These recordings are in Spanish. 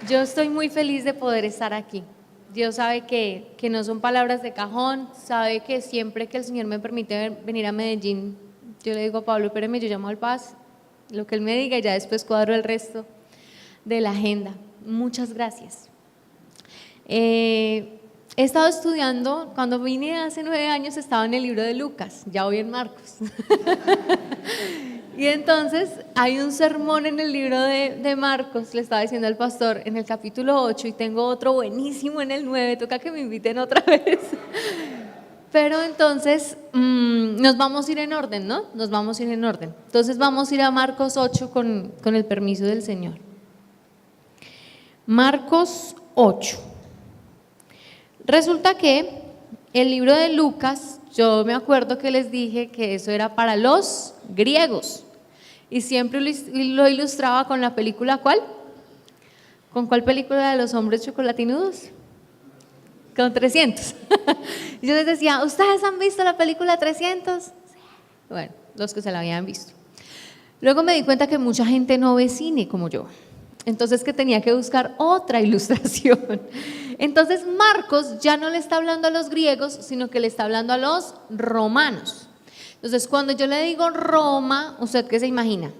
Yo estoy muy feliz de poder estar aquí. Dios sabe que no son palabras de cajón, sabe que siempre que el Señor me permite venir a Medellín, yo le digo a Pablo, espérame, yo llamo al Paz, lo que él me diga y ya después cuadro el resto de la agenda. Muchas gracias. He estado estudiando, cuando vine hace 9 años estaba en el libro de Lucas, ya voy en Marcos. Y entonces hay un sermón en el libro de Marcos, le estaba diciendo al pastor, en el capítulo 8 y tengo otro buenísimo en el 9, toca que me inviten otra vez. Pero entonces nos vamos a ir en orden, ¿no? Nos vamos a ir en orden. Entonces vamos a ir a Marcos 8 con el permiso del Señor. Marcos 8. Resulta que el libro de Lucas, yo me acuerdo que les dije que eso era para los griegos y siempre lo ilustraba con la película, ¿cuál? ¿Con cuál película de los hombres chocolatinudos? Con 300. Yo les decía, ¿ustedes han visto la película 300? Sí. Bueno, los que se la habían visto. Luego me di cuenta que mucha gente no ve cine como yo, entonces que tenía que buscar otra ilustración. Entonces Marcos ya no le está hablando a los griegos, sino que le está hablando a los romanos. Entonces cuando yo le digo Roma, ¿usted qué se imagina?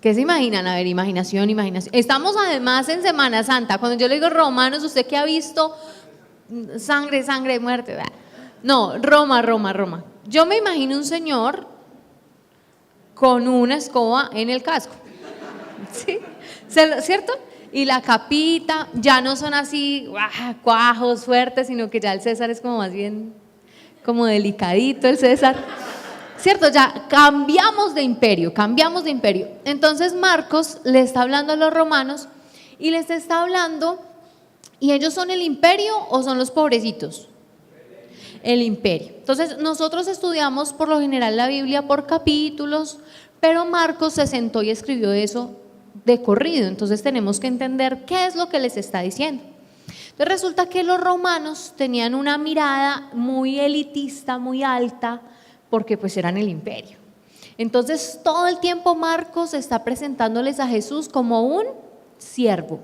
¿Qué se imaginan? A ver, imaginación. Estamos además en Semana Santa. Cuando yo le digo romanos, ¿usted qué ha visto? Sangre, muerte. No, Roma. Yo me imagino un señor con una escoba en el casco, ¿sí? ¿Cierto? Y la capita, ya no son así cuajos fuertes, sino que ya el César es como más bien, como delicadito el César, ¿cierto? Ya cambiamos de imperio. Entonces Marcos le está hablando a los romanos y les está hablando, ¿y ellos son el imperio o son los pobrecitos? El imperio. Entonces nosotros estudiamos por lo general la Biblia por capítulos, pero Marcos se sentó y escribió eso de corrido, entonces tenemos que entender qué es lo que les está diciendo. Entonces resulta que los romanos tenían una mirada muy elitista, muy alta, porque pues eran el imperio. Entonces todo el tiempo Marcos está presentándoles a Jesús como un siervo.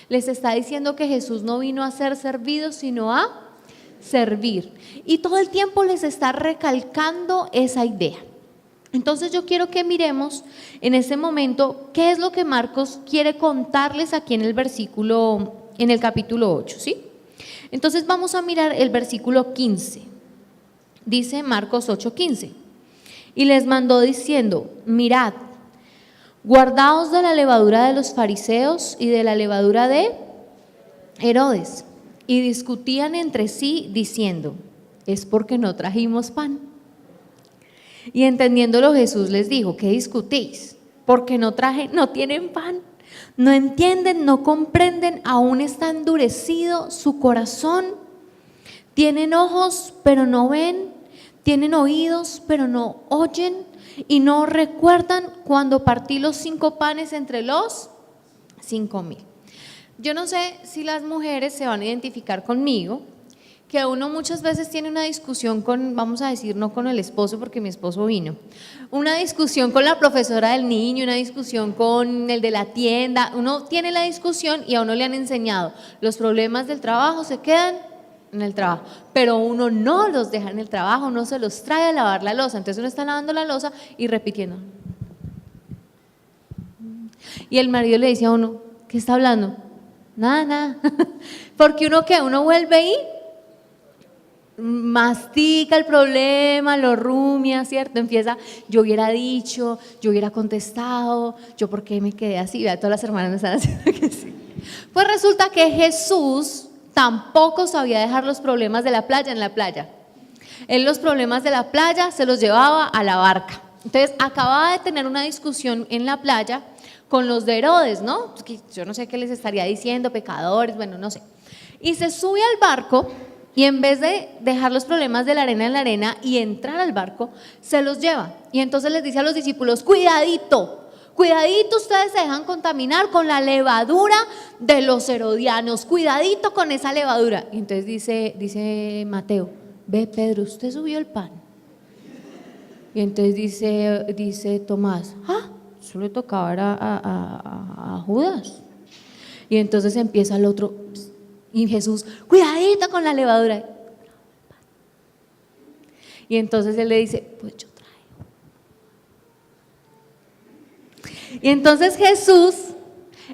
Les está diciendo que Jesús no vino a ser servido, sino a servir. Y todo el tiempo les está recalcando esa idea. Entonces yo quiero que miremos en este momento qué es lo que Marcos quiere contarles aquí en el capítulo 8, ¿sí? Entonces vamos a mirar el versículo 15. Dice Marcos 8:15. Y les mandó diciendo, mirad, guardaos de la levadura de los fariseos y de la levadura de Herodes. Y discutían entre sí diciendo, es porque no trajimos pan. Y entendiéndolo Jesús les dijo, ¿qué discutís? Porque no tienen pan. No entienden, no comprenden, aún está endurecido su corazón. Tienen ojos, pero no ven. Tienen oídos, pero no oyen. Y no recuerdan cuando partí los 5 panes entre los 5,000. Yo no sé si las mujeres se van a identificar conmigo, que uno muchas veces tiene una discusión con, vamos a decir, no con el esposo porque mi esposo vino, una discusión con la profesora del niño, una discusión con el de la tienda, uno tiene la discusión y a uno le han enseñado, los problemas del trabajo se quedan en el trabajo, pero uno no los deja en el trabajo, uno se los trae a lavar la loza, entonces uno está lavando la loza y repitiendo. Y el marido le dice a uno, ¿qué está hablando? Nada, porque uno vuelve y mastica el problema, lo rumia, ¿cierto? Empieza, yo hubiera dicho, yo hubiera contestado, yo por qué me quedé así, vea, todas las hermanas me están haciendo que sí. Pues resulta que Jesús tampoco sabía dejar los problemas de la playa en la playa. Él los problemas de la playa se los llevaba a la barca. Entonces acababa de tener una discusión en la playa con los de Herodes, ¿no? Yo no sé qué les estaría diciendo, pecadores, bueno, no sé. Y se sube al barco y en vez de dejar los problemas de la arena en la arena y entrar al barco, se los lleva. Y entonces les dice a los discípulos, cuidadito ustedes se dejan contaminar con la levadura de los herodianos, cuidadito con esa levadura. Y entonces dice Mateo, ve Pedro, usted subió el pan. Y entonces dice Tomás, eso le tocaba a Judas. Y entonces empieza el otro, y Jesús, cuidadito con la levadura. Y entonces él le dice, pues yo traigo. Y entonces Jesús,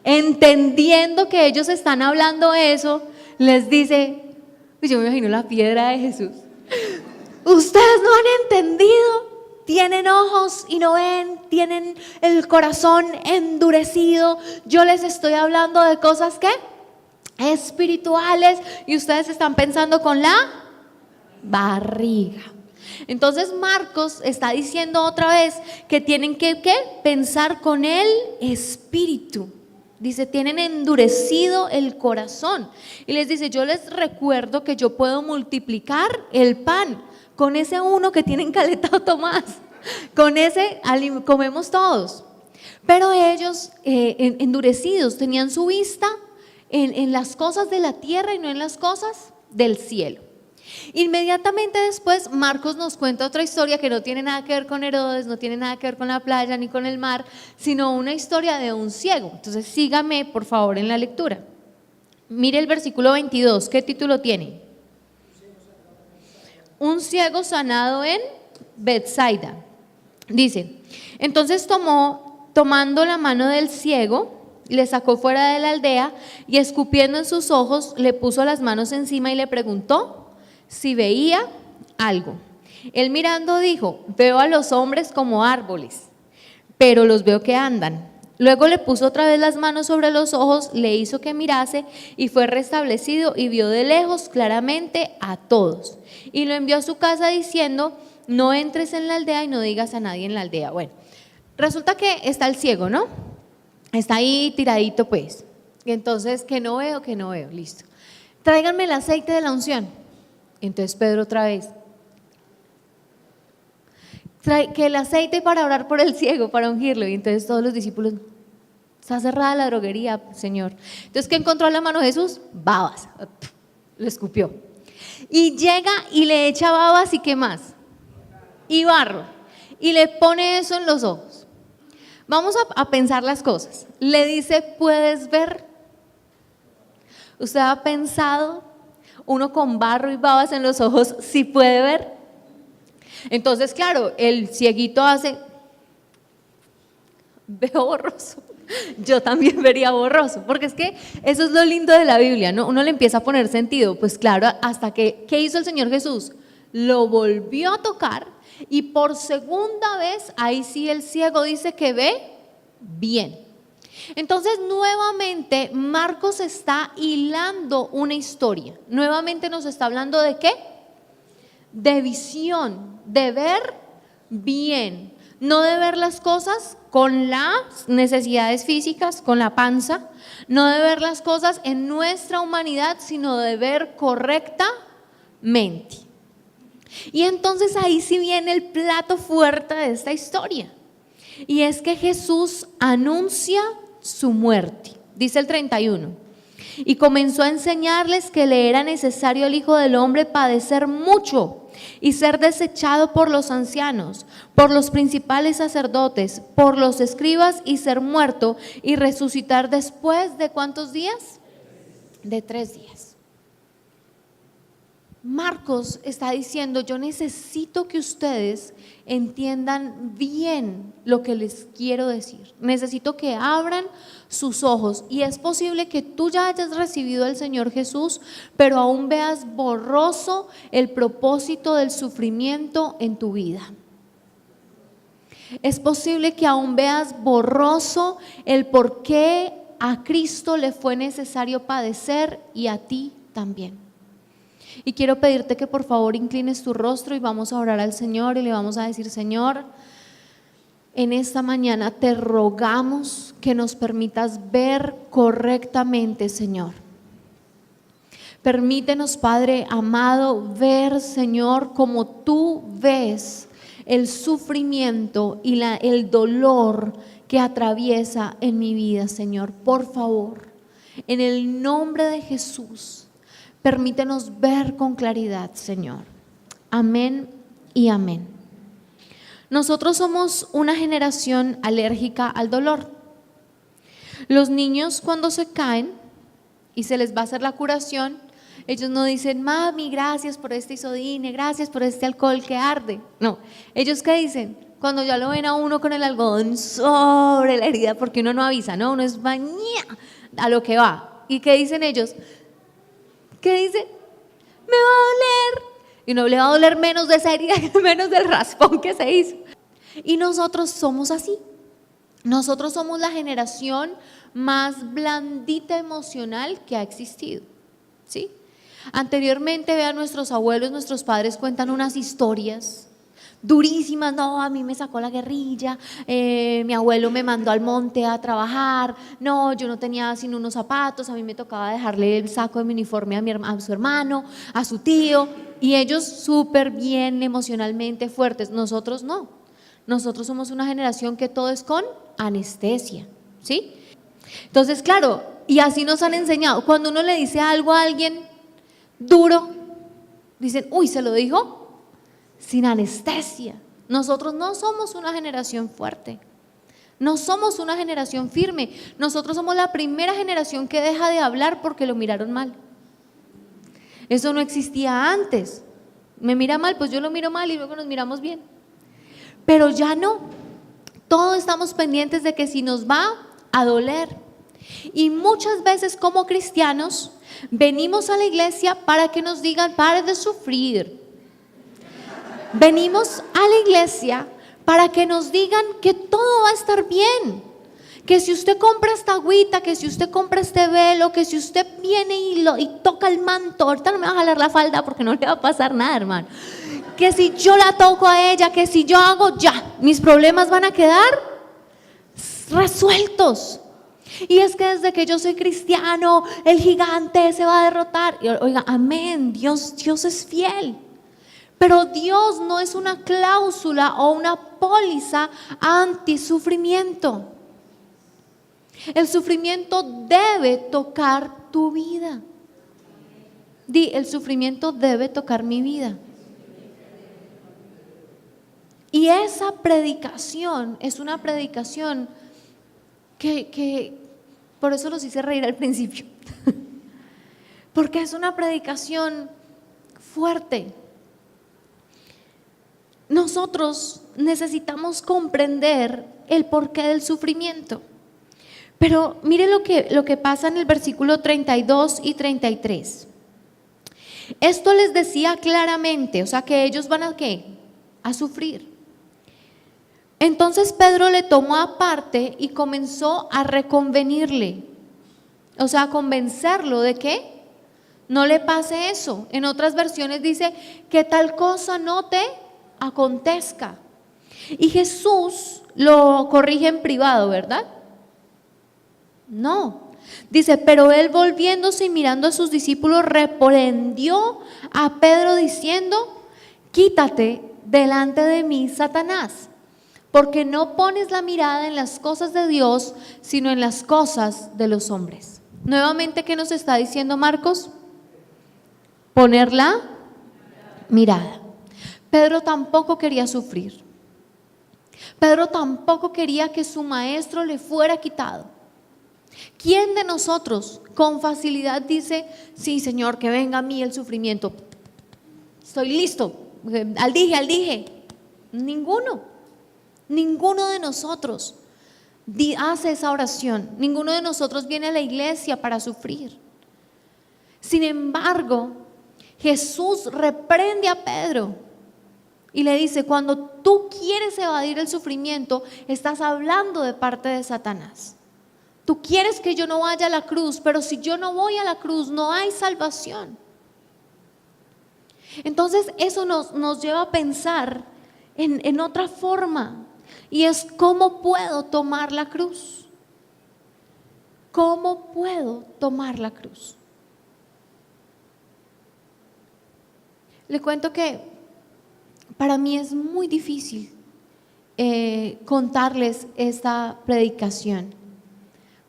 entendiendo que ellos están hablando eso, les dice, yo me imagino la piedra de Jesús. Ustedes no han entendido. Tienen ojos y no ven, tienen el corazón endurecido. Yo les estoy hablando de cosas que espirituales y ustedes están pensando con la barriga. Entonces Marcos está diciendo otra vez que tienen que pensar con el espíritu. Dice, tienen endurecido el corazón. Y les dice, yo les recuerdo que yo puedo multiplicar el pan. Con ese uno que tienen calentado Tomás, con ese comemos todos. Pero ellos endurecidos tenían su vista en las cosas de la tierra y no en las cosas del cielo. Inmediatamente después Marcos nos cuenta otra historia que no tiene nada que ver con Herodes, no tiene nada que ver con la playa ni con el mar, sino una historia de un ciego. Entonces sígame por favor en la lectura. Mire el versículo 22, ¿qué título tiene? Un ciego sanado en Betsaida. Dice, entonces tomando la mano del ciego, le sacó fuera de la aldea y escupiendo en sus ojos, le puso las manos encima y le preguntó si veía algo. Él mirando dijo, veo a los hombres como árboles, pero los veo que andan. Luego le puso otra vez las manos sobre los ojos, le hizo que mirase y fue restablecido y vio de lejos claramente a todos. Y lo envió a su casa diciendo, no entres en la aldea y no digas a nadie en la aldea. Bueno, resulta que está el ciego, ¿no? Está ahí tiradito pues. Y entonces, que no veo, listo. Tráiganme el aceite de la unción. Entonces Pedro otra vez. Que el aceite para orar por el ciego, para ungirlo. Y entonces todos los discípulos, está cerrada la droguería, Señor. Entonces, ¿qué encontró en la mano de Jesús? Babas. Lo escupió. Y llega y le echa babas y ¿qué más? Y barro. Y le pone eso en los ojos. Vamos a pensar las cosas. Le dice, ¿puedes ver? ¿Usted ha pensado uno con barro y babas en los ojos si puede ver? Entonces, claro, el cieguito hace, veo borroso. Yo también vería borroso, porque es que eso es lo lindo de la Biblia, ¿no? Uno le empieza a poner sentido, pues claro, hasta que, ¿qué hizo el Señor Jesús? Lo volvió a tocar y por segunda vez, ahí sí el ciego dice que ve bien. Entonces nuevamente Marcos está hilando una historia, nuevamente nos está hablando de ¿qué? De visión, de ver bien, no de ver las cosas con las necesidades físicas, con la panza, no de ver las cosas en nuestra humanidad, sino de ver correctamente. Y entonces ahí sí viene el plato fuerte de esta historia, y es que Jesús anuncia su muerte. Dice el 31. Y comenzó a enseñarles que le era necesario al Hijo del Hombre padecer mucho y ser desechado por los ancianos, por los principales sacerdotes, por los escribas y ser muerto y resucitar después de ¿cuántos días? De 3 días. Marcos está diciendo, yo necesito que ustedes entiendan bien lo que les quiero decir. Necesito que abran sus ojos, y es posible que tú ya hayas recibido al Señor Jesús, pero aún veas borroso el propósito del sufrimiento en tu vida. Es posible que aún veas borroso el por qué a Cristo le fue necesario padecer y a ti también. Y quiero pedirte que por favor inclines tu rostro y vamos a orar al Señor y le vamos a decir, Señor, en esta mañana te rogamos que nos permitas ver correctamente, Señor. Permítenos, Padre amado, ver, Señor, como tú ves el sufrimiento y el dolor que atraviesa en mi vida, Señor. Por favor, en el nombre de Jesús, permítenos ver con claridad, Señor. Amén y amén. Nosotros somos una generación alérgica al dolor. Los niños cuando se caen y se les va a hacer la curación, ellos no dicen, mami, gracias por este isodine, gracias por este alcohol que arde. No, ellos ¿qué dicen? Cuando ya lo ven a uno con el algodón sobre la herida, porque uno no avisa, ¿no? Uno es baña a lo que va. ¿Y qué dicen ellos? ¿Qué dicen? Me va a doler. Y no le va a doler menos de esa herida, menos del raspón que se hizo. Y nosotros somos así. Nosotros somos la generación más blandita emocional que ha existido, ¿sí? Anteriormente, vean, nuestros abuelos, nuestros padres cuentan unas historias durísimas. No, a mí me sacó la guerrilla, mi abuelo me mandó al monte a trabajar, no, yo no tenía sino unos zapatos, a mí me tocaba dejarle el saco de mi uniforme a su hermano, a su tío, y ellos súper bien emocionalmente fuertes. Nosotros no, nosotros somos una generación que todo es con anestesia, ¿sí? Entonces, claro, y así nos han enseñado. Cuando uno le dice algo a alguien duro, dicen, uy, ¿se lo dijo? Sin anestesia. Nosotros no somos una generación fuerte, no somos una generación firme. Nosotros somos la primera generación que deja de hablar porque lo miraron mal. Eso no existía antes. Me mira mal, pues yo lo miro mal y luego nos miramos bien. Pero ya no. Todos estamos pendientes de que si nos va a doler. Y muchas veces como cristianos venimos a la iglesia para que nos digan, pare de sufrir. Venimos a la iglesia para que nos digan que todo va a estar bien, que si usted compra esta agüita, que si usted compra este velo, que si usted viene y toca el manto, ahorita no me va a jalar la falda porque no le va a pasar nada, hermano, que si yo la toco a ella, que si yo hago, ya, mis problemas van a quedar resueltos. Y es que desde que yo soy cristiano, el gigante se va a derrotar. Y oiga, amén, Dios es fiel. Pero Dios no es una cláusula o una póliza anti-sufrimiento. El sufrimiento debe tocar tu vida. Di, el sufrimiento debe tocar mi vida. Y esa predicación es una predicación que por eso los hice reír al principio. Porque es una predicación fuerte. Nosotros necesitamos comprender el porqué del sufrimiento. Pero mire lo que pasa en el versículo 32 y 33. Esto les decía claramente, o sea que ellos van a ¿qué? A sufrir. Entonces Pedro le tomó aparte y comenzó a reconvenirle, o sea, a convencerlo de que no le pase eso. En otras versiones dice que tal cosa no te acontezca. Y Jesús lo corrige en privado, ¿verdad? No. Dice, pero él volviéndose y mirando a sus discípulos, reprendió a Pedro diciendo, quítate delante de mí, Satanás, porque no pones la mirada en las cosas de Dios, sino en las cosas de los hombres. Nuevamente, ¿qué nos está diciendo Marcos? Poner la mirada. Pedro tampoco quería sufrir. Pedro tampoco quería que su maestro le fuera quitado. ¿Quién de nosotros con facilidad dice, sí, Señor, que venga a mí el sufrimiento? Estoy listo, al dije. Ninguno de nosotros hace esa oración. Ninguno de nosotros viene a la iglesia para sufrir. Sin embargo, Jesús reprende a Pedro y le dice, cuando tú quieres evadir el sufrimiento, estás hablando de parte de Satanás. Tú quieres que yo no vaya a la cruz, pero si yo no voy a la cruz, no hay salvación. Entonces eso nos lleva a pensar en otra forma, y es ¿cómo puedo tomar la cruz? ¿Cómo puedo tomar la cruz? Le cuento que para mí es muy difícil contarles esta predicación,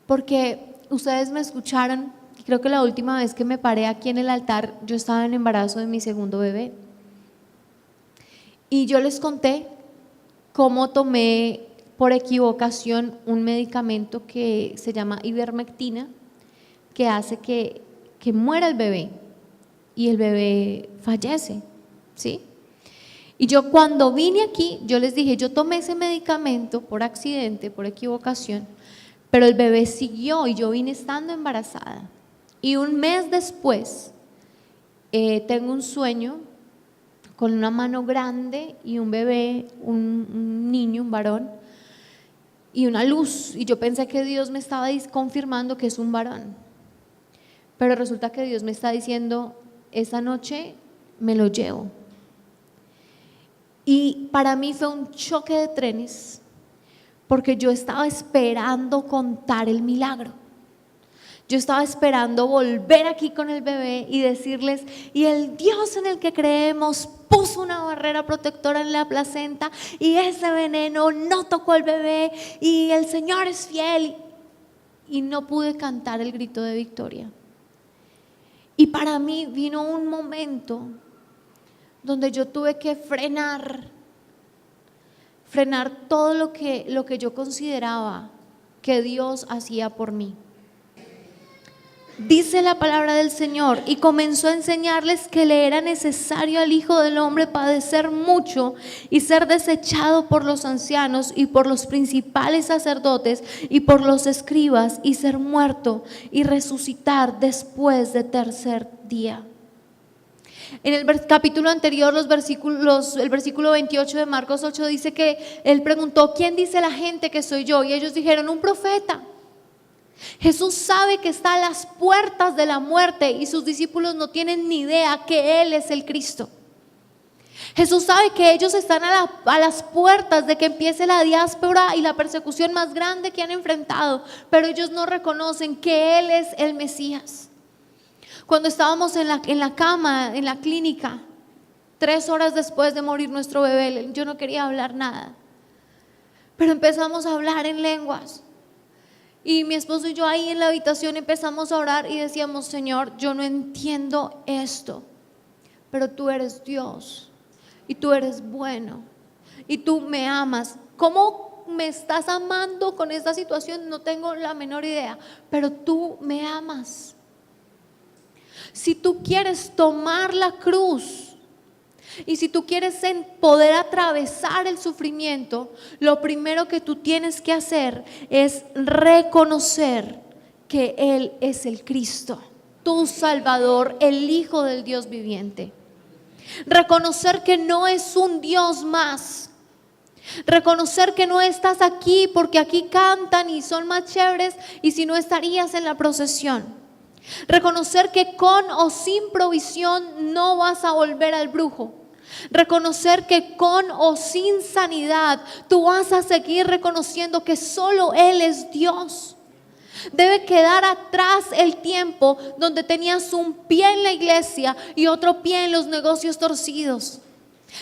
porque ustedes me escucharon, y creo que la última vez que me paré aquí en el altar, yo estaba en embarazo de mi segundo bebé, y yo les conté cómo tomé por equivocación un medicamento que se llama ivermectina, que hace que muera el bebé y el bebé fallece, ¿sí? Y yo cuando vine aquí, yo les dije, yo tomé ese medicamento por accidente, por equivocación, pero el bebé siguió y yo vine estando embarazada. Y un mes después tengo un sueño con una mano grande y un bebé, un niño, un varón, y una luz. Y yo pensé que Dios me estaba confirmando que es un varón. Pero resulta que Dios me está diciendo, esa noche me lo llevo. Y para mí fue un choque de trenes, porque yo estaba esperando contar el milagro. Yo estaba esperando volver aquí con el bebé y decirles, y el Dios en el que creemos puso una barrera protectora en la placenta y ese veneno no tocó al bebé y el Señor es fiel. Y no pude cantar el grito de victoria. Y para mí vino un momento donde yo tuve que frenar todo lo que yo consideraba que Dios hacía por mí. Dice la palabra del Señor, y comenzó a enseñarles que le era necesario al Hijo del Hombre padecer mucho y ser desechado por los ancianos y por los principales sacerdotes y por los escribas, y ser muerto y resucitar después de tercer día. En el capítulo anterior, el versículo 28 de Marcos 8 dice que él preguntó, ¿quién dice la gente que soy yo? Y ellos dijeron, un profeta. Jesús sabe que está a las puertas de la muerte y sus discípulos no tienen ni idea que Él es el Cristo. Jesús sabe que ellos están a las puertas de que empiece la diáspora y la persecución más grande que han enfrentado, pero ellos no reconocen que Él es el Mesías. Cuando estábamos en la cama, en la clínica, 3 horas después de morir nuestro bebé, yo no quería hablar nada, pero empezamos a hablar en lenguas. Y mi esposo y yo ahí en la habitación empezamos a orar y decíamos, Señor, yo no entiendo esto, pero tú eres Dios y tú eres bueno y tú me amas. ¿Cómo me estás amando con esta situación? No tengo la menor idea, pero tú me amas. Si tú quieres tomar la cruz y si tú quieres poder atravesar el sufrimiento, lo primero que tú tienes que hacer es reconocer que Él es el Cristo, tu Salvador, el Hijo del Dios viviente. Reconocer que no es un Dios más. Reconocer que no estás aquí porque aquí cantan y son más chéveres y si no estarías en la procesión. Reconocer que con o sin provisión no vas a volver al brujo. Reconocer que con o sin sanidad tú vas a seguir reconociendo que solo Él es Dios. Debe quedar atrás el tiempo donde tenías un pie en la iglesia y otro pie en los negocios torcidos.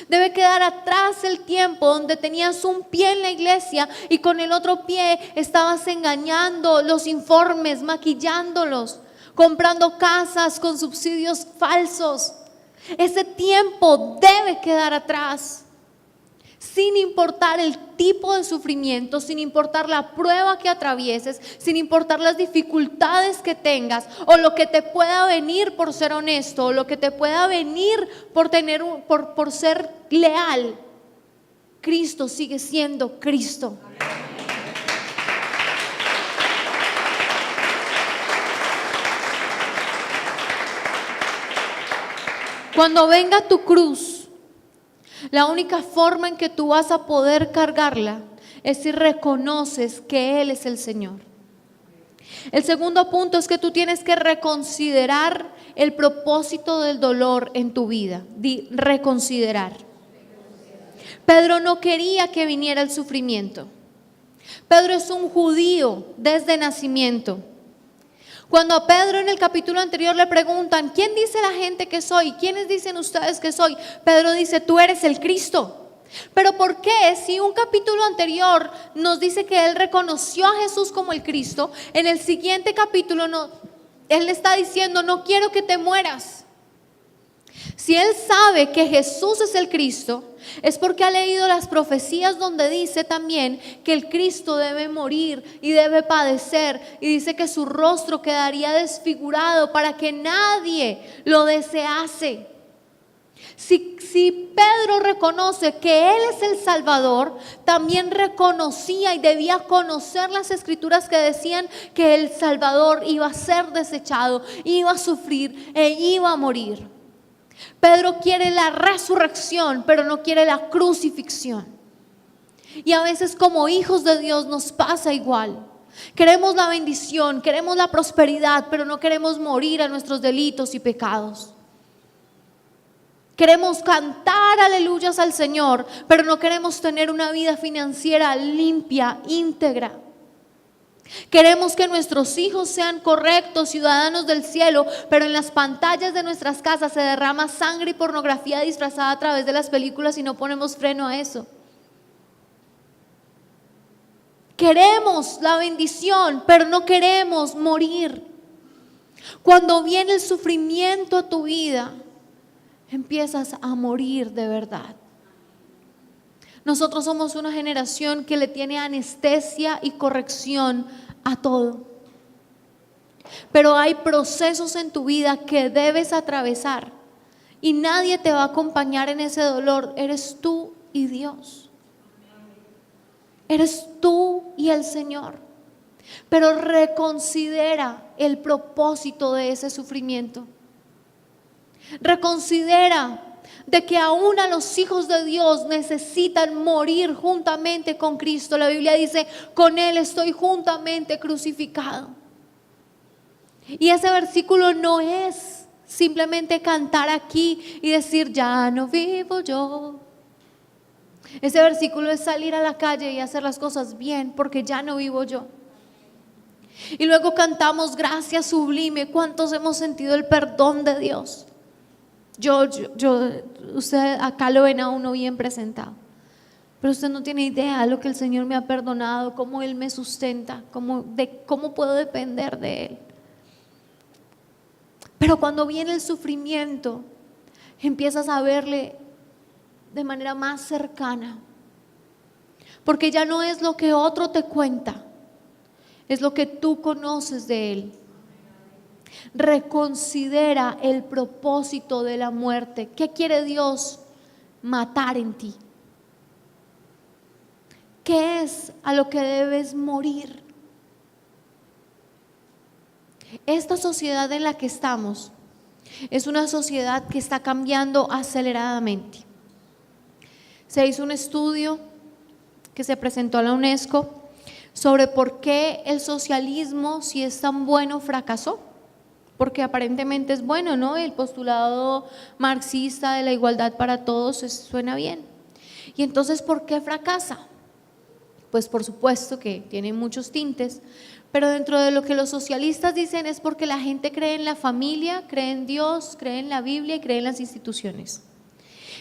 Debe quedar atrás el tiempo donde tenías un pie en la iglesia y con el otro pie estabas engañando los informes, maquillándolos, comprando casas con subsidios falsos. Ese tiempo debe quedar atrás, sin importar el tipo de sufrimiento, sin importar la prueba que atravieses, sin importar las dificultades que tengas o lo que te pueda venir por ser honesto o lo que te pueda venir por ser leal. Cristo sigue siendo Cristo. Cuando venga tu cruz, la única forma en que tú vas a poder cargarla es si reconoces que Él es el Señor. El segundo punto es que tú tienes que reconsiderar el propósito del dolor en tu vida. Reconsiderar. Pedro no quería que viniera el sufrimiento. Pedro es un judío desde nacimiento. Cuando a Pedro en el capítulo anterior le preguntan, ¿quién dice la gente que soy? ¿Quiénes dicen ustedes que soy? Pedro dice, tú eres el Cristo. Pero ¿por qué? Si un capítulo anterior nos dice que él reconoció a Jesús como el Cristo, en el siguiente capítulo él le está diciendo, no quiero que te mueras. Si él sabe que Jesús es el Cristo, es porque ha leído las profecías donde dice también que el Cristo debe morir y debe padecer, y dice que su rostro quedaría desfigurado para que nadie lo desease. Si Pedro reconoce que Él es el Salvador, también reconocía y debía conocer las escrituras que decían que el Salvador iba a ser desechado, iba a sufrir e iba a morir. Pedro quiere la resurrección, pero no quiere la crucifixión. Y a veces como hijos de Dios nos pasa igual. Queremos la bendición, queremos la prosperidad, pero no queremos morir a nuestros delitos y pecados. Queremos cantar aleluyas al Señor, pero no queremos tener una vida financiera limpia, íntegra. Queremos que nuestros hijos sean correctos, ciudadanos del cielo, pero en las pantallas de nuestras casas se derrama sangre y pornografía disfrazada a través de las películas y no ponemos freno a eso. Queremos la bendición, pero no queremos morir. Cuando viene el sufrimiento a tu vida, empiezas a morir de verdad. Nosotros somos una generación que le tiene anestesia y corrección a todo. Pero hay procesos en tu vida que debes atravesar y nadie te va a acompañar en ese dolor. Eres tú y Dios. Eres tú y el Señor. Pero reconsidera el propósito de ese sufrimiento. Reconsidera de que aún a los hijos de Dios necesitan morir juntamente con Cristo. La Biblia dice, con Él estoy juntamente crucificado. Y ese versículo no es simplemente cantar aquí y decir, ya no vivo yo. Ese versículo es salir a la calle y hacer las cosas bien, porque ya no vivo yo. Y luego cantamos gracia sublime. ¿Cuántos hemos sentido el perdón de Dios? Usted acá lo ven a uno bien presentado, pero usted no tiene idea de lo que el Señor me ha perdonado, cómo Él me sustenta, cómo puedo depender de Él. Pero cuando viene el sufrimiento, empiezas a verle de manera más cercana, porque ya no es lo que otro te cuenta, es lo que tú conoces de Él. Reconsidera el propósito de la muerte. ¿Qué quiere Dios matar en ti? ¿Qué es a lo que debes morir? Esta sociedad en la que estamos es una sociedad que está cambiando aceleradamente. Se hizo un estudio que se presentó a la UNESCO sobre por qué el socialismo, si es tan bueno, fracasó. Porque aparentemente es bueno, ¿no? El postulado marxista de la igualdad para todos suena bien. Y entonces, ¿por qué fracasa? Pues por supuesto que tiene muchos tintes, pero dentro de lo que los socialistas dicen es porque la gente cree en la familia, cree en Dios, cree en la Biblia y cree en las instituciones.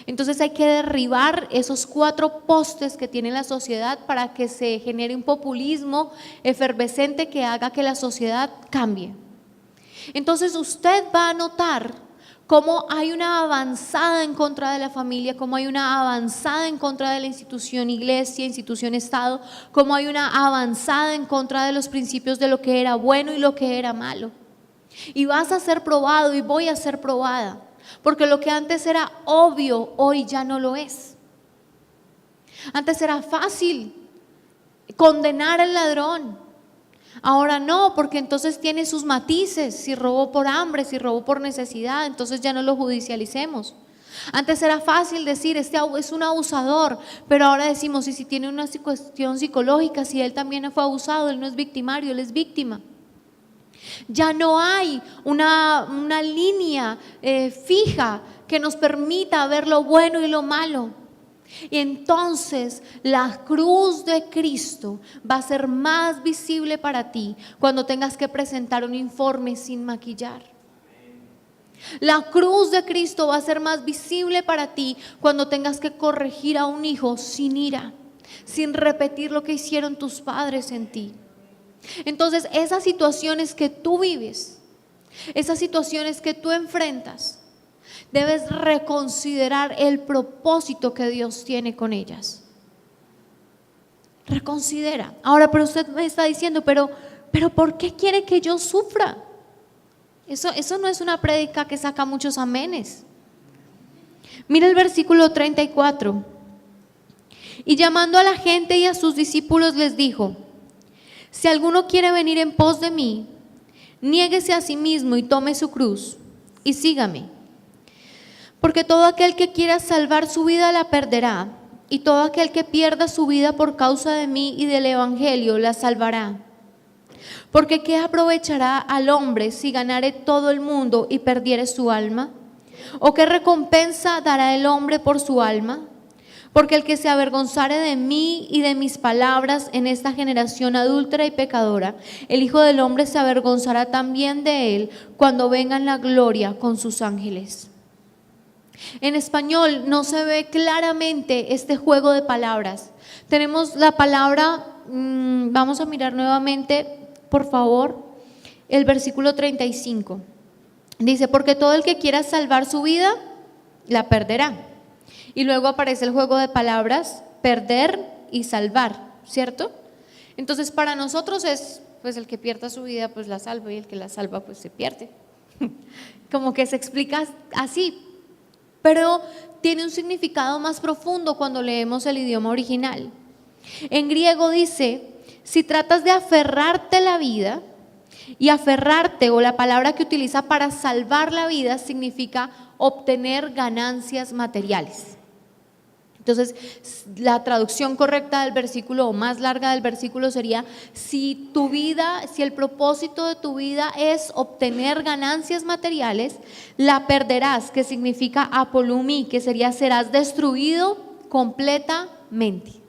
Entonces hay que derribar esos 4 postes que tiene la sociedad para que se genere un populismo efervescente que haga que la sociedad cambie. Entonces usted va a notar cómo hay una avanzada en contra de la familia, cómo hay una avanzada en contra de la institución iglesia, institución Estado, cómo hay una avanzada en contra de los principios de lo que era bueno y lo que era malo. Y vas a ser probado y voy a ser probada, porque lo que antes era obvio, hoy ya no lo es. Antes era fácil condenar al ladrón. Ahora no, porque entonces tiene sus matices, si robó por hambre, si robó por necesidad, entonces ya no lo judicialicemos. Antes era fácil decir, este es un abusador, pero ahora decimos, y si tiene una cuestión psicológica, si él también fue abusado, él no es victimario, él es víctima. Ya no hay una línea fija que nos permita ver lo bueno y lo malo. Y entonces la cruz de Cristo va a ser más visible para ti cuando tengas que presentar un informe sin maquillar. La cruz de Cristo va a ser más visible para ti cuando tengas que corregir a un hijo sin ira, sin repetir lo que hicieron tus padres en ti. Entonces esas situaciones que tú vives, esas situaciones que tú enfrentas, Debes reconsiderar el propósito que Dios tiene con ellas. Reconsidera. Ahora, pero usted me está diciendo, pero ¿por qué quiere que yo sufra? Eso no es una prédica que saca muchos amenes. Mira el versículo 34. Y llamando a la gente y a sus discípulos les dijo: si alguno quiere venir en pos de mí, niéguese a sí mismo y tome su cruz y sígame. Porque todo aquel que quiera salvar su vida la perderá, y todo aquel que pierda su vida por causa de mí y del evangelio la salvará. Porque ¿qué aprovechará al hombre si ganare todo el mundo y perdiere su alma? ¿O qué recompensa dará el hombre por su alma? Porque el que se avergonzare de mí y de mis palabras en esta generación adúltera y pecadora, el Hijo del Hombre se avergonzará también de él cuando venga en la gloria con sus ángeles. En español no se ve claramente este juego de palabras. Tenemos la palabra, vamos a mirar nuevamente, por favor, el versículo 35. Dice: porque todo el que quiera salvar su vida, la perderá. Y luego aparece el juego de palabras, perder y salvar, ¿cierto? Entonces para nosotros es, pues el que pierda su vida, pues la salva, y el que la salva, pues se pierde. Como que se explica así, pero tiene un significado más profundo cuando leemos el idioma original. En griego dice: si tratas de aferrarte a la vida, y aferrarte, o la palabra que utiliza para salvar la vida, significa obtener ganancias materiales. Entonces, la traducción correcta del versículo, o más larga del versículo, sería: si tu vida, si el propósito de tu vida es obtener ganancias materiales, la perderás, que significa apolumi, que sería serás destruido completamente.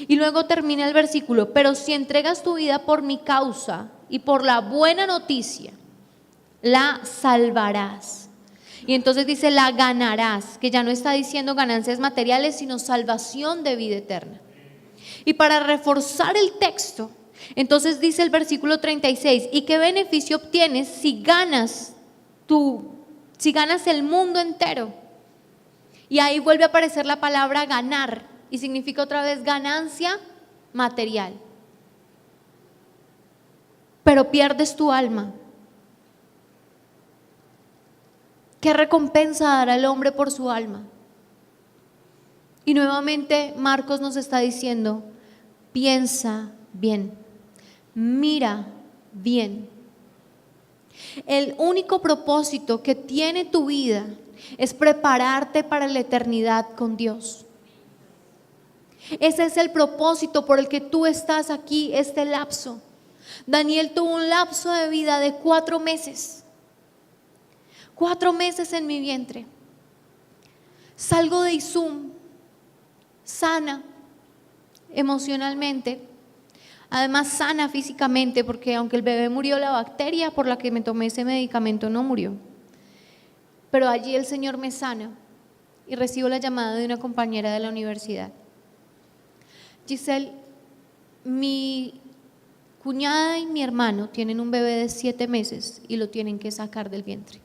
Y luego termina el versículo: pero si entregas tu vida por mi causa y por la buena noticia, la salvarás. Y entonces dice la ganarás, que ya no está diciendo ganancias materiales, sino salvación de vida eterna. Y para reforzar el texto, entonces dice el versículo 36: ¿y qué beneficio obtienes si ganas el mundo entero? Y ahí vuelve a aparecer la palabra ganar, y significa otra vez ganancia material. Pero pierdes tu alma. ¿Qué recompensa dará el hombre por su alma? Y nuevamente Marcos nos está diciendo: piensa bien, mira bien. El único propósito que tiene tu vida es prepararte para la eternidad con Dios. Ese es el propósito por el que tú estás aquí, este lapso. Daniel tuvo un lapso de vida de 4 meses. 4 meses en mi vientre. Salgo de Izum, sana emocionalmente, además sana físicamente, porque aunque el bebé murió, la bacteria por la que me tomé ese medicamento no murió. Pero allí el Señor me sana y recibo la llamada de una compañera de la universidad: Giselle, mi cuñada y mi hermano tienen un bebé de 7 meses y lo tienen que sacar del vientre.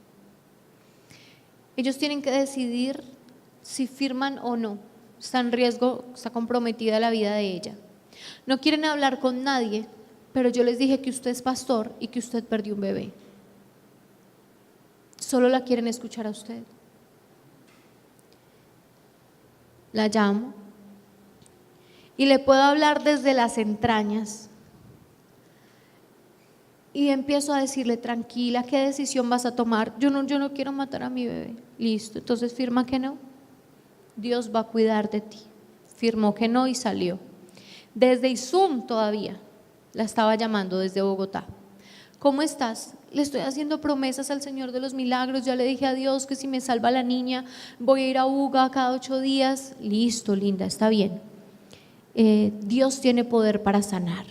Ellos tienen que decidir si firman o no. Está en riesgo, está comprometida la vida de ella. No quieren hablar con nadie, pero yo les dije que usted es pastor y que usted perdió un bebé. Solo la quieren escuchar a usted. La llamo y le puedo hablar desde las entrañas. Y empiezo a decirle: tranquila, ¿qué decisión vas a tomar? Yo no quiero matar a mi bebé. Listo, entonces firma que no. Dios va a cuidar de ti. Firmó que no y salió. Desde Izum todavía la estaba llamando, desde Bogotá. ¿Cómo estás? Le estoy haciendo promesas al Señor de los milagros. Ya le dije a Dios que si me salva la niña, voy a ir a Uga cada 8 días. Listo, linda, está bien. Dios tiene poder para sanar.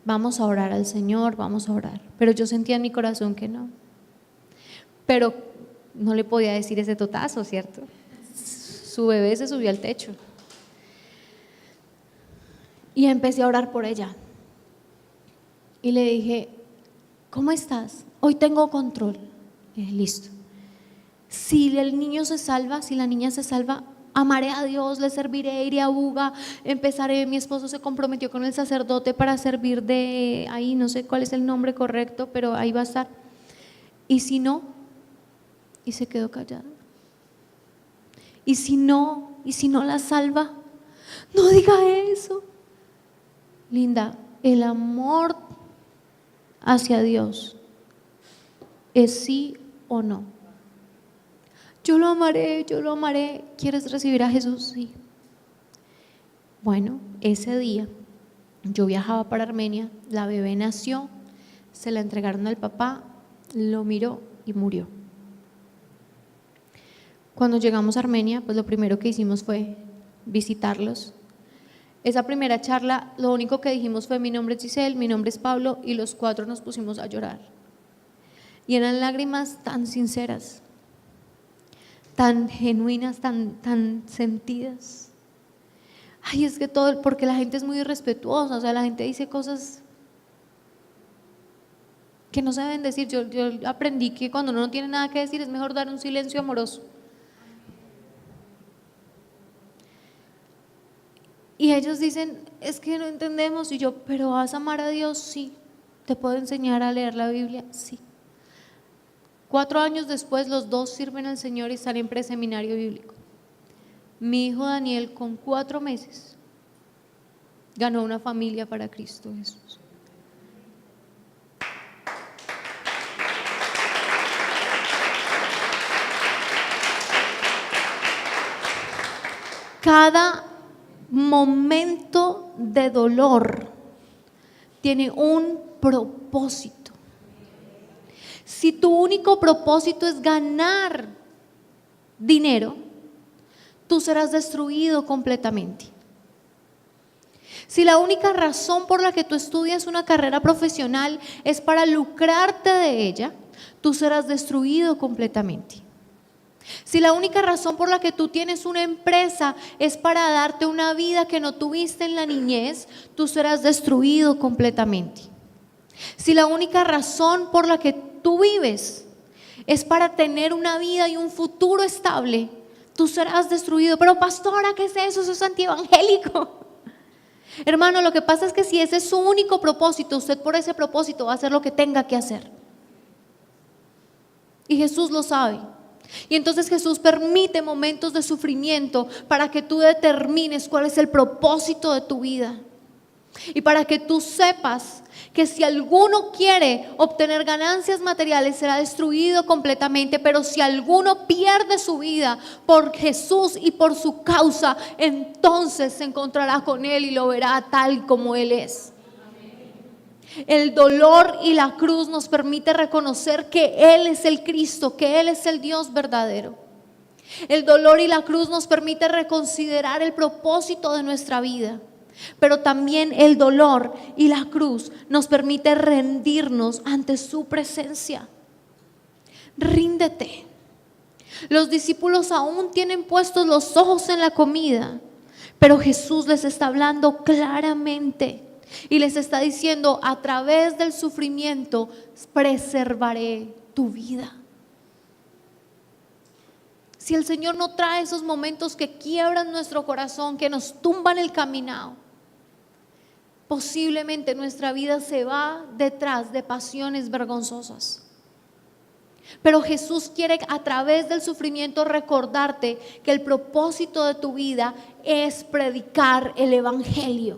Vamos a orar al Señor, vamos a orar. Pero yo sentía en mi corazón que no. Pero no le podía decir ese totazo, ¿cierto? Su bebé se subió al techo. Y empecé a orar por ella. Y le dije: ¿cómo estás? Hoy tengo control. Listo. Si el niño se salva, si la niña se salva, amaré a Dios, le serviré, iré a Buga, empezaré, mi esposo se comprometió con el sacerdote para servir de ahí, no sé cuál es el nombre correcto, pero ahí va a estar. Y si no, y se quedó callada. Y si no la salva, no diga eso. Linda, el amor hacia Dios es sí o no. Yo lo amaré. ¿Quieres recibir a Jesús? Sí. Bueno, ese día yo viajaba para Armenia, la bebé nació, se la entregaron al papá, lo miró y murió. Cuando llegamos a Armenia, pues lo primero que hicimos fue visitarlos. Esa primera charla, lo único que dijimos fue: mi nombre es Giselle, mi nombre es Pablo, y los cuatro nos pusimos a llorar. Y eran lágrimas tan sinceras, tan genuinas, tan sentidas. Ay, es que todo, porque la gente es muy irrespetuosa, o sea, la gente dice cosas que no se deben decir. Yo aprendí que cuando uno no tiene nada que decir es mejor dar un silencio amoroso. Y ellos dicen: es que no entendemos. Y yo: pero ¿vas a amar a Dios? Sí. ¿Te puedo enseñar a leer la Biblia? Sí. 4 años después los dos sirven al Señor y están en preseminario bíblico. Mi hijo Daniel, con 4 meses, ganó una familia para Cristo Jesús. Cada momento de dolor tiene un propósito. Si tu único propósito es ganar dinero, tú serás destruido completamente. Si la única razón por la que tú estudias una carrera profesional es para lucrarte de ella, tú serás destruido completamente. Si la única razón por la que tú tienes una empresa es para darte una vida que no tuviste en la niñez, tú serás destruido completamente. Si la única razón por la que tú vives es para tener una vida y un futuro estable, tú serás destruido. Pero pastora, ¿qué es eso? Eso es antievangélico. Hermano, lo que pasa es que si ese es su único propósito, usted por ese propósito va a hacer lo que tenga que hacer. Y Jesús lo sabe. Y entonces Jesús permite momentos de sufrimiento para que tú determines cuál es el propósito de tu vida. Y para que tú sepas que si alguno quiere obtener ganancias materiales será destruido completamente, pero si alguno pierde su vida por Jesús y por su causa, entonces se encontrará con Él y lo verá tal como Él es. El dolor y la cruz nos permite reconocer que Él es el Cristo, que Él es el Dios verdadero. El dolor y la cruz nos permite reconsiderar el propósito de nuestra vida. Pero también el dolor y la cruz nos permite rendirnos ante su presencia. Ríndete. Los discípulos aún tienen puestos los ojos en la comida, pero Jesús les está hablando claramente y les está diciendo: a través del sufrimiento preservaré tu vida. Si el Señor no trae esos momentos que quiebran nuestro corazón, que nos tumban el caminado, posiblemente nuestra vida se va detrás de pasiones vergonzosas. Pero Jesús quiere a través del sufrimiento recordarte que el propósito de tu vida es predicar el evangelio.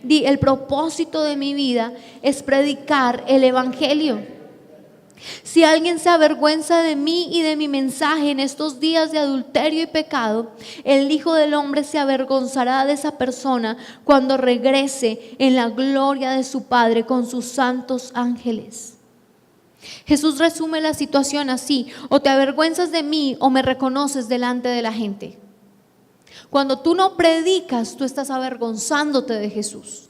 Di: el propósito de mi vida es predicar el evangelio. Si alguien se avergüenza de mí y de mi mensaje en estos días de adulterio y pecado, el Hijo del Hombre se avergonzará de esa persona cuando regrese en la gloria de su Padre con sus santos ángeles. Jesús resume la situación así: o te avergüenzas de mí o me reconoces delante de la gente. Cuando tú no predicas, tú estás avergonzándote de Jesús.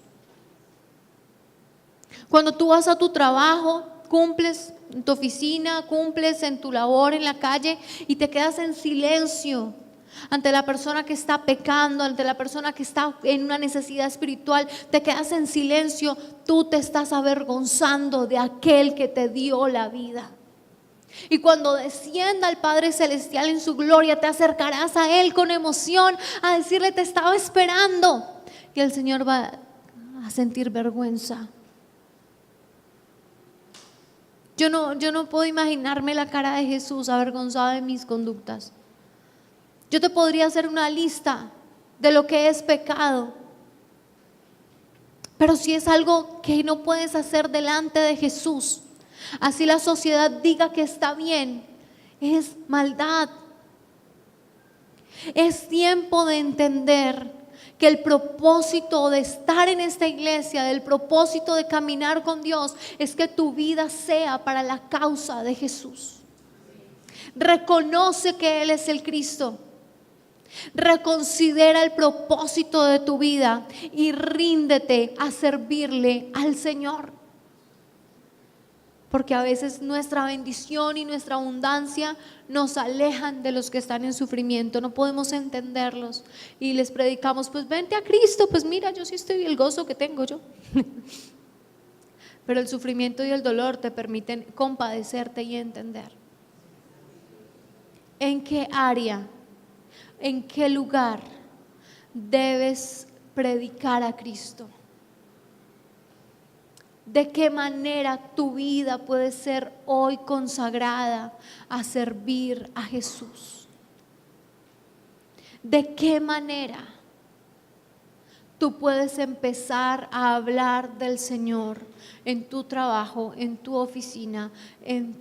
Cuando tú vas a tu trabajo, cumples en tu oficina, cumples en tu labor en la calle y te quedas en silencio ante la persona que está pecando, ante la persona que está en una necesidad espiritual, te quedas en silencio, tú te estás avergonzando de aquel que te dio la vida. Y cuando descienda el Padre Celestial en su gloria, te acercarás a Él con emoción a decirle: te estaba esperando. Y el Señor va a sentir vergüenza. Yo no puedo imaginarme la cara de Jesús avergonzado de mis conductas. Yo te podría hacer una lista de lo que es pecado, pero si es algo que no puedes hacer delante de Jesús, así la sociedad diga que está bien, es maldad. Es tiempo de entender que el propósito de estar en esta iglesia, del propósito de caminar con Dios, es que tu vida sea para la causa de Jesús. Reconoce que Él es el Cristo. Reconsidera el propósito de tu vida y ríndete a servirle al Señor. Porque a veces nuestra bendición y nuestra abundancia nos alejan de los que están en sufrimiento. No podemos entenderlos y les predicamos: pues vente a Cristo, pues mira, yo sí estoy, el gozo que tengo yo. Pero el sufrimiento y el dolor te permiten compadecerte y entender. ¿En qué área, en qué lugar debes predicar a Cristo? ¿De qué manera tu vida puede ser hoy consagrada a servir a Jesús? ¿De qué manera tú puedes empezar a hablar del Señor en tu trabajo, en tu oficina, en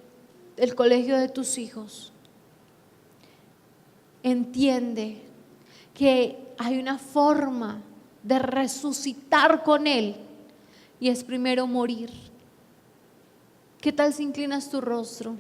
el colegio de tus hijos? Entiende que hay una forma de resucitar con Él. Y es primero morir. ¿Qué tal si inclinas tu rostro?